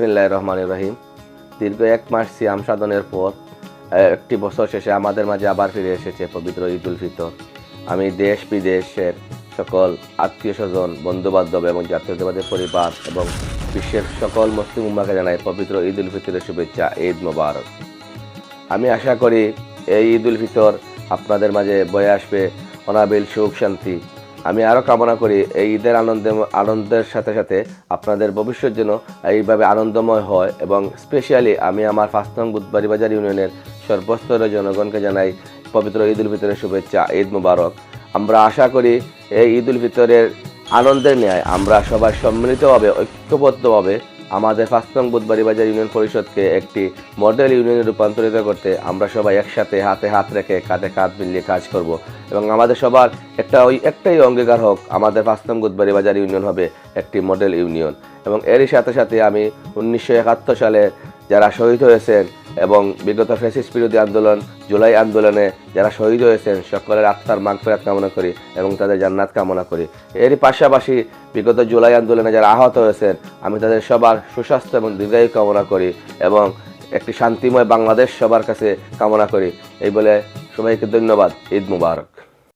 বিসমিল্লাহির রহমানির রহিম। দীর্ঘ 1 মাস সিয়াম সাধনের পর একটি বছর শেষে আমাদের মাঝে আবার ফিরে এসেছে পবিত্র ঈদ উল ফিতর। আমি দেশ বিদেশের সকল আত্মীয় স্বজন, বন্ধুবান্ধব এবং জাতীয়তাবাদী পরিবার এবং বিশ্বের সকল মুসলিম উম্মাহকে জানাই পবিত্র ঈদ উল ফিতরের শুভেচ্ছা। ঈদ মোবারক। আমি আশা করি এই ঈদ উল ফিতর আপনাদের মাঝে বয়ে আসবে অনাবিল সুখ শান্তি। আমি আরও কামনা করি এই ঈদের আনন্দের সাথে সাথে আপনাদের ভবিষ্যৎ যেন এইভাবে আনন্দময় হয়, এবং স্পেশালি আমি আমার 5 নং বুধবাড়ি বাজার ইউনিয়নের সর্বস্তরের জনগণকে জানাই পবিত্র ঈদ উল ফিতরের শুভেচ্ছা। ঈদ মোবারক। আমরা আশা করি এই ঈদ উল ফিতরের আনন্দের ন্যায় আমরা সবাই সম্মিলিতভাবে ঐক্যবদ্ধভাবে আমাদের 5 নং বুধবাড়ি বাজার ইউনিয়ন পরিষদকে একটি মডেল ইউনিয়নে রূপান্তরিত করতে আমরা সবাই একসাথে হাতে হাত রেখে কাঁধে কাঁধ মিলিয়ে কাজ করব, এবং আমাদের সবার একটাই অঙ্গীকার হোক, আমাদের 5 নং বুধবাড়ি বাজার ইউনিয়ন হবে একটি মডেল ইউনিয়ন। এবং এরই সাথে সাথে আমি 1971 সালে যারা শহীদ হয়েছেন এবং বিগত ফ্যাসিস্ট বিরোধী আন্দোলন জুলাই আন্দোলনে যারা শহীদ হয়েছেন সকলের আত্মার মাগফিরাত কামনা করি এবং তাদের জান্নাত কামনা করি। এরই পাশাপাশি বিগত জুলাই আন্দোলনে যারা আহত হয়েছেন আমি তাদের সবার সুস্বাস্থ্য এবং দীর্ঘায়ু কামনা করি এবং একটি শান্তিময় বাংলাদেশ সবার কাছে কামনা করি। এই বলে সবাইকে ধন্যবাদ। ঈদ মুবারক।